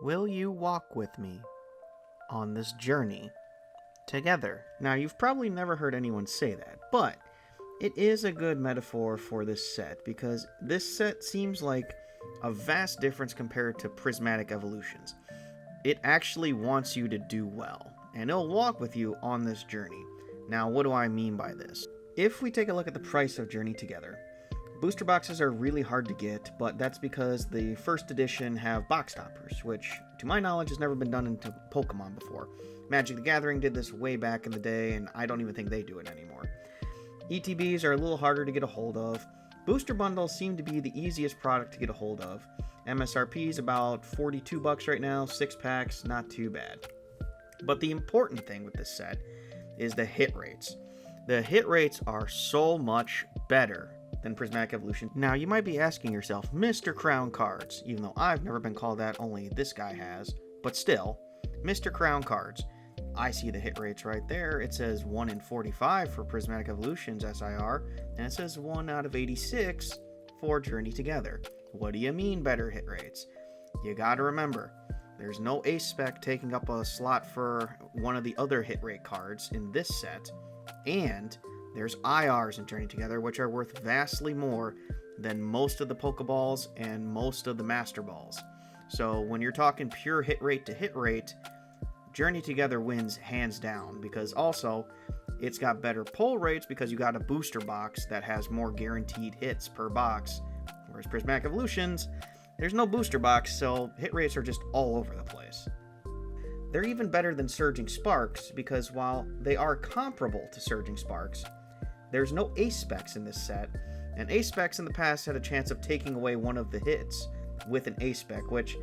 Will you walk with me on this journey together? Now, you've probably never heard anyone say that, but it is a good metaphor for this set because this set seems like a vast difference compared to Prismatic Evolutions. It actually wants you to do well, and it'll walk with you on this journey. Now, what do I mean by this? If we take a look at the price of Journey Together, booster boxes are really hard to get, but that's because the first edition have box toppers, which, to my knowledge, has never been done into Pokemon before. Magic the Gathering did this way back in the day, and I don't even think they do it anymore. ETBs are a little harder to get a hold of. Booster bundles seem to be the easiest product to get a hold of. MSRP is about $42 right now, 6 packs, not too bad. But the important thing with this set is the hit rates. The hit rates are so much better than Prismatic Evolution. Now, you might be asking yourself, Mr. Crown Cards, even though I've never been called that, only this guy has, but still, Mr. Crown Cards. I see the hit rates right there. It says 1 in 45 for Prismatic Evolutions SIR, and it says 1 out of 86 for Journey Together. What do you mean better hit rates? You gotta remember, there's no ace spec taking up a slot for one of the other hit rate cards in this set, and there's IRs in Journey Together, which are worth vastly more than most of the Pokeballs and most of the Master Balls. So when you're talking pure hit rate to hit rate, Journey Together wins hands down, because also it's got better pull rates because you got a booster box that has more guaranteed hits per box, whereas Prismatic Evolutions, there's no booster box, so hit rates are just all over the place. They're even better than Surging Sparks because while they are comparable to Surging Sparks, there's no ace specs in this set, and ace specs in the past had a chance of taking away one of the hits with an ace spec, which,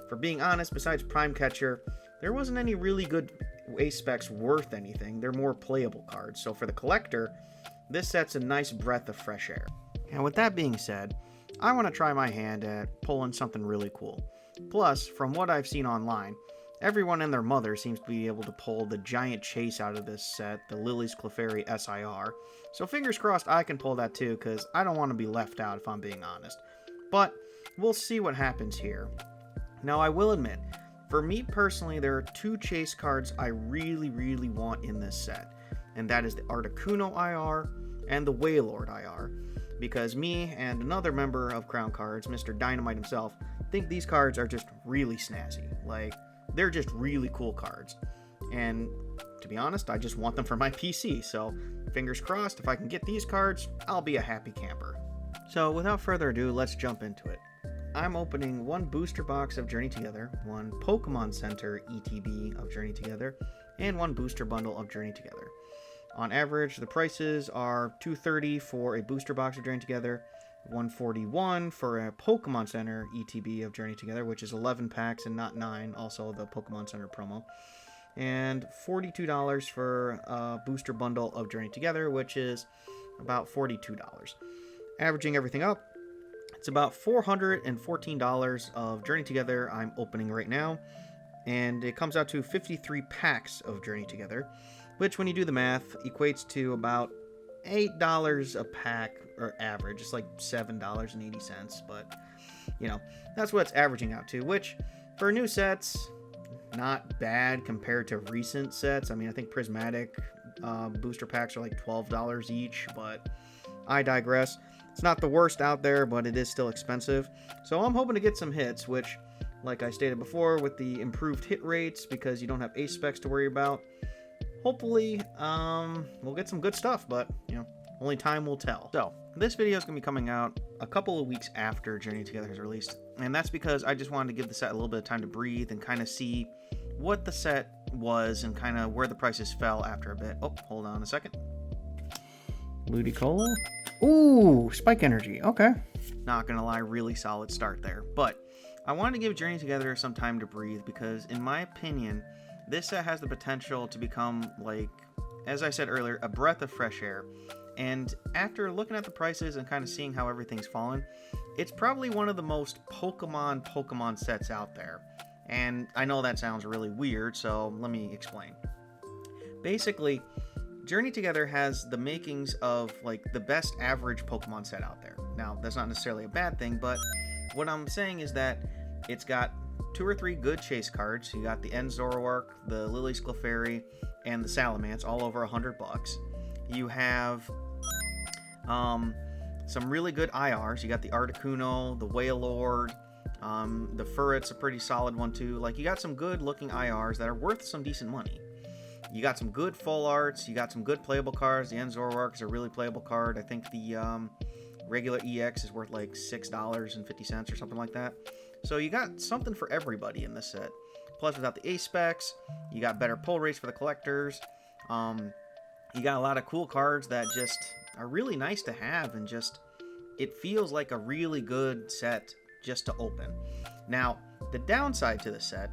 for being honest, besides Prime Catcher, there wasn't any really good ace specs worth anything. They're more playable cards, so for the collector, this set's a nice breath of fresh air. And with that being said, I want to try my hand at pulling something really cool. Plus, from what I've seen online, everyone and their mother seems to be able to pull the giant chase out of this set, the Lily's Clefairy SIR. So fingers crossed I can pull that too, because I don't want to be left out if I'm being honest. But we'll see what happens here. Now, I will admit, for me personally, there are 2 chase cards I really want in this set. And that is the Articuno IR and the Wailord IR. Because me and another member of Crown Cards, Mr. Dynamite himself, think these cards are just really snazzy. Like, they're just really cool cards. And to be honest, I just want them for my PC, so fingers crossed, if I can get these cards, I'll be a happy camper. So without further ado, let's jump into it. I'm opening 1 booster box of Journey Together, 1 Pokemon Center ETB of Journey Together, and 1 booster bundle of Journey Together. On average, the prices are $230 for a booster box of Journey Together, $141 for a Pokemon Center ETB of Journey Together, which is 11 packs and not 9, also the Pokemon Center promo, and $42 for a booster bundle of Journey Together, which is about $42. Averaging everything up, it's about $414 of Journey Together I'm opening right now, and it comes out to 53 packs of Journey Together, which when you do the math equates to about $8 a pack, or average. It's like $7.80, but you know, that's what it's averaging out to, which for new sets, not bad compared to recent sets. I mean, I think Prismatic booster packs are like $12 each, but I digress. It's not the worst out there, but it is still expensive. So I'm hoping to get some hits, which, like I stated before, with the improved hit rates, because you don't have ace specs to worry about, hopefully we'll get some good stuff, but you know, only time will tell. So this video is going to be coming out a couple of weeks after Journey Together is released, and that's because I just wanted to give the set a little bit of time to breathe and kind of see what the set was and kind of where the prices fell after a bit. Oh, hold on a second. Ludicolo? Ooh, Spike Energy. Okay. Not gonna lie, really solid start there. But I wanted to give Journey Together some time to breathe because, in my opinion, this set has the potential to become, like, as I said earlier, a breath of fresh air. And after looking at the prices and kind of seeing how everything's fallen, it's probably one of the most Pokemon sets out there. And I know that sounds really weird, so let me explain. Basically, Journey Together has the makings of like the best average Pokemon set out there. Now, that's not necessarily a bad thing, but what I'm saying is that it's got 2 or 3 good chase cards. You got the End Zoroark, the Lily's Clefairy, and the Salamence, all over $100. You have some really good IRs. You got the Articuno, the Wailord, the Furret's a pretty solid one too. Like, you got some good looking IRs that are worth some decent money. You got some good full arts. You got some good playable cards. The End Zoroark is a really playable card. I think the regular EX is worth like $6.50 or something like that. So you got something for everybody in this set. Plus, without the ace specs, you got better pull rates for the collectors. You got a lot of cool cards that just are really nice to have, and just, it feels like a really good set just to open. Now, the downside to the set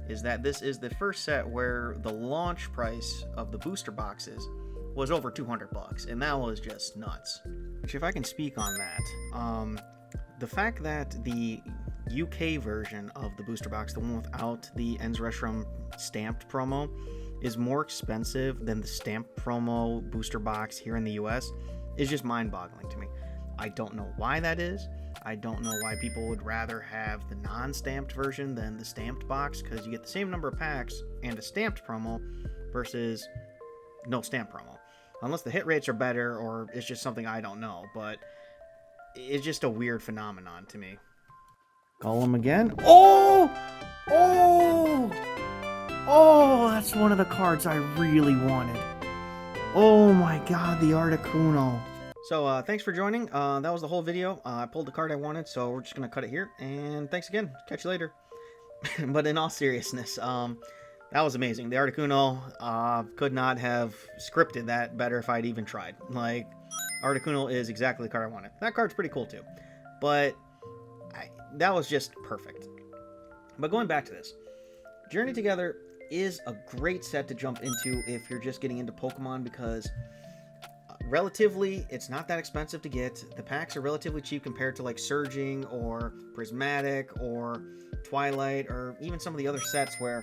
is that this is the first set where the launch price of the booster boxes was over $200, and that was just nuts. Which, if I can speak on that, the fact that the UK version of the booster box, the one without the Ends Reshiram stamped promo, is more expensive than the stamped promo booster box here in the US is just mind-boggling to me. I don't know why that is. I don't know why people would rather have the non-stamped version than the stamped box, because you get the same number of packs and a stamped promo versus no stamp promo. Unless the hit rates are better, or it's just something I don't know, but it's just a weird phenomenon to me. Golem again. Oh! Oh! Oh, that's one of the cards I really wanted. Oh my god, the Articuno. So, thanks for joining. That was the whole video. I pulled the card I wanted, so we're just going to cut it here. And thanks again. Catch you later. But in all seriousness, that was amazing. The Articuno, could not have scripted that better if I'd even tried. Like, Articuno is exactly the card I wanted. That card's pretty cool too. But that was just perfect. But going back to this, Journey Together is a great set to jump into if you're just getting into Pokemon, because relatively, it's not that expensive to get. The packs are relatively cheap compared to like Surging or Prismatic or Twilight, or even some of the other sets where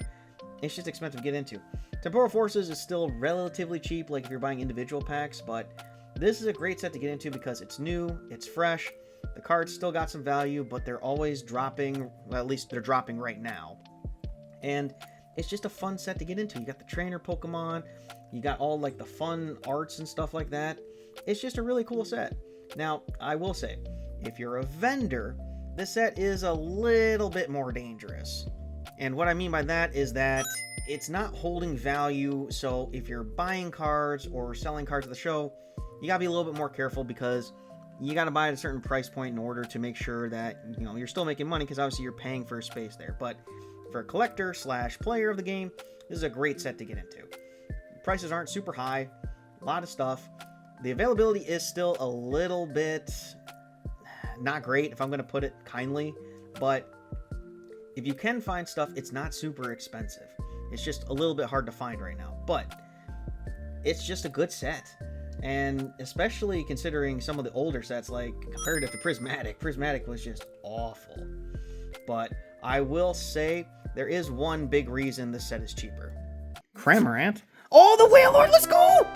it's just expensive to get into. Temporal Forces is still relatively cheap, like if you're buying individual packs, but this is a great set to get into because it's new, it's fresh, the cards still got some value, but they're always dropping, well, at least they're dropping right now. And it's just a fun set to get into. You got the trainer Pokemon, you got all like the fun arts and stuff like that. It's just a really cool set. Now, I will say, if you're a vendor, this set is a little bit more dangerous. And what I mean by that is that it's not holding value, so if you're buying cards or selling cards at the show, you gotta be a little bit more careful, because you gotta buy at a certain price point in order to make sure that, you know, you're still making money, because obviously you're paying for space there. But for a collector / player of the game, this is a great set to get into. Prices aren't super high, a lot of stuff. The availability is still a little bit not great, if I'm going to put it kindly, but if you can find stuff, it's not super expensive. It's just a little bit hard to find right now, but it's just a good set. And especially considering some of the older sets, like comparative to Prismatic. Prismatic was just awful. But I will say there is one big reason this set is cheaper. Cramorant? Oh, the Wailord, let's go!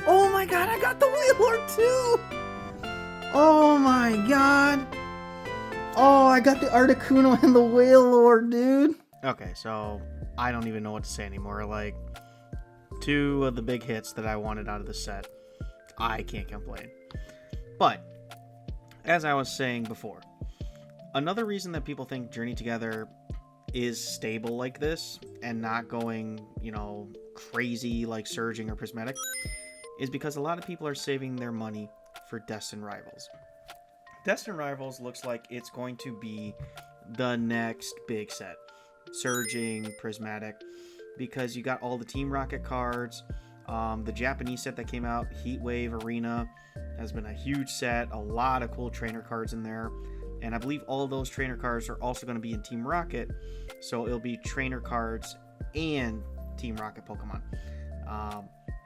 Oh my god, I got the Wailord too! Oh my god! Oh, I got the Articuno and the Wailord, dude! Okay, so I don't even know what to say anymore. Like, 2 of the big hits that I wanted out of the set. I can't complain. But, as I was saying before, another reason that people think Journey Together is stable like this and not going, you know, crazy like Surging or Prismatic is because a lot of people are saving their money for Destined Rivals. Destined Rivals looks like it's going to be the next big set. Surging, Prismatic, because you got all the Team Rocket cards. The Japanese set that came out, Heatwave Arena, has been a huge set. A lot of cool trainer cards in there. And I believe all of those trainer cards are also going to be in Team Rocket. So it'll be trainer cards and Team Rocket Pokemon.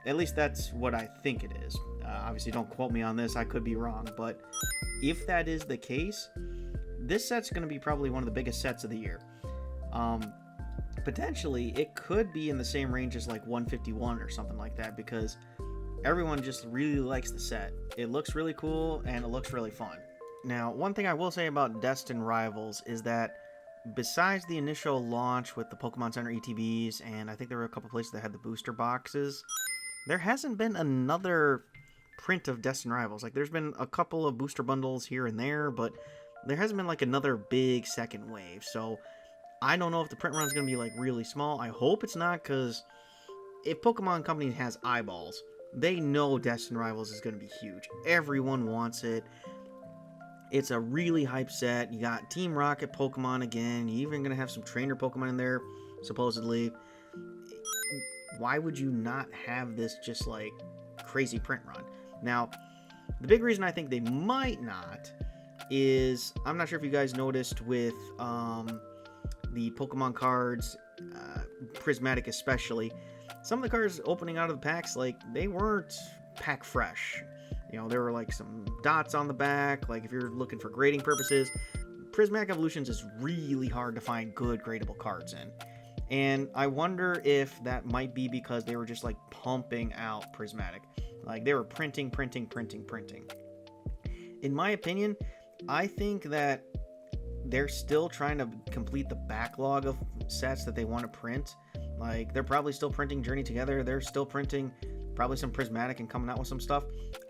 At least that's what I think it is. Obviously, don't quote me on this. I could be wrong. But if that is the case, this set's going to be probably one of the biggest sets of the year. Potentially, it could be in the same range as like 151 or something like that, because everyone just really likes the set. It looks really cool and it looks really fun. Now, one thing I will say about Destined Rivals is that besides the initial launch with the Pokemon Center ETBs, and I think there were a couple places that had the booster boxes, there hasn't been another print of Destined Rivals. Like, there's been a couple of booster bundles here and there, but there hasn't been like another big second wave. So I don't know if the print run is going to be like really small. I hope it's not, because if Pokemon Company has eyeballs, they know Destined Rivals is going to be huge. Everyone wants it. It's a really hype set. You got Team Rocket Pokemon again. You're even going to have some trainer Pokemon in there, supposedly. Why would you not have this just like crazy print run? Now, the big reason I think they might not is, I'm not sure if you guys noticed with the Pokemon cards, Prismatic especially, some of the cards opening out of the packs, like, they weren't pack fresh. You know, there were like some dots on the back. Like, if you're looking for grading purposes, Prismatic Evolutions is really hard to find good gradable cards in. And I wonder if that might be because they were just like pumping out Prismatic. Like, they were printing. In my opinion, I think that they're still trying to complete the backlog of sets that they want to print. Like, they're probably still printing Journey Together. They're still printing probably some Prismatic and coming out with some stuff.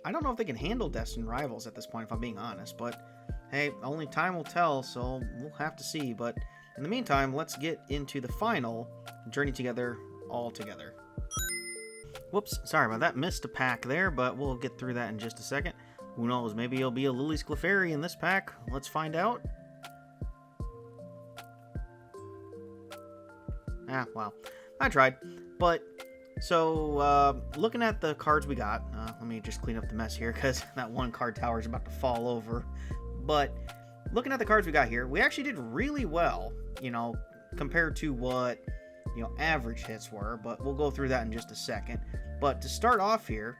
I don't know if they can handle Destined Rivals at this point, if I'm being honest. But, hey, only time will tell, so we'll have to see. But in the meantime, let's get into the final Journey Together all together. Whoops, sorry about that. Missed a pack there, but we'll get through that in just a second. Who knows, maybe it'll be a Lily's Clefairy in this pack. Let's find out. Ah, well, I tried. But, so, looking at the cards we got, let me just clean up the mess here, because that one card tower is about to fall over. But, looking at the cards we got here, we actually did really well, you know, compared to what, you know, average hits were, but we'll go through that in just a second. But to start off here,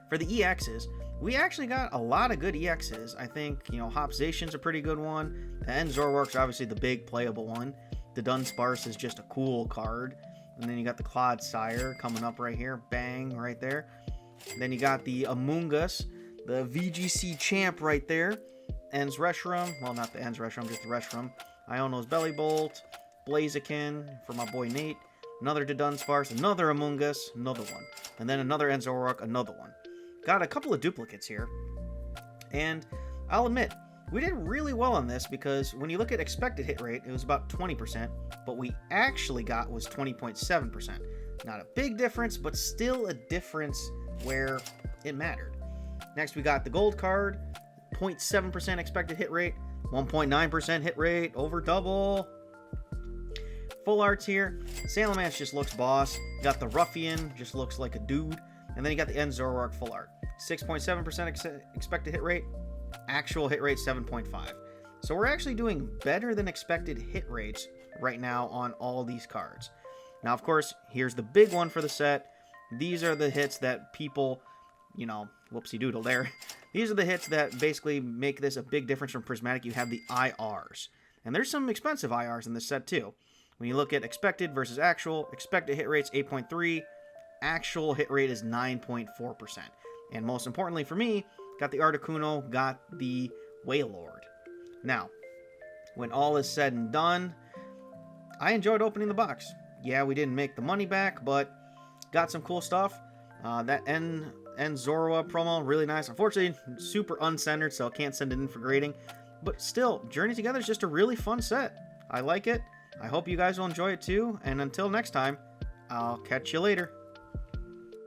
for the EXs, we actually got a lot of good EXs. I think, you know, Hopzation's a pretty good one. The Enzoroark's obviously the big playable one. The Dunsparce is just a cool card. And then you got the Clodsire coming up right here. Bang, right there. Then you got the Amoonguss, the VGC champ right there. Ens Reshiram. Well, not the Ens Reshiram, just the Reshiram. Iono's Bellibolt. Blaziken for my boy Nate. Another Dunsparce. Another Amoonguss. Another one. And then another Enzoroark. Another one. Got a couple of duplicates here. And I'll admit, we did really well on this, because when you look at expected hit rate, it was about 20%, but we actually got was 20.7%. Not a big difference, but still a difference where it mattered. Next, we got the gold card, 0.7% expected hit rate, 1.9% hit rate, over double. Full arts here. Salamence just looks boss. You got the Ruffian, just looks like a dude. And then you got the Enzoroark full art. 6.7% expected hit rate. Actual hit rate 7.5. So we're actually doing better than expected hit rates right now on all these cards. Now, of course, here's the big one for the set. These are the hits that people, you know, whoopsie doodle there. These are the hits that basically make this a big difference from Prismatic. You have the IRs. And there's some expensive IRs in this set too. When you look at expected versus actual, expected hit rate's 8.3, actual hit rate is 9.4%. And most importantly for me, got the Articuno, got the Wailord. Now, when all is said and done, I enjoyed opening the box. Yeah, we didn't make the money back, but got some cool stuff. That Enzoroa promo, really nice. Unfortunately, super uncentered, so I can't send it in for grading. But still, Journey Together is just a really fun set. I like it. I hope you guys will enjoy it too. And until next time, I'll catch you later.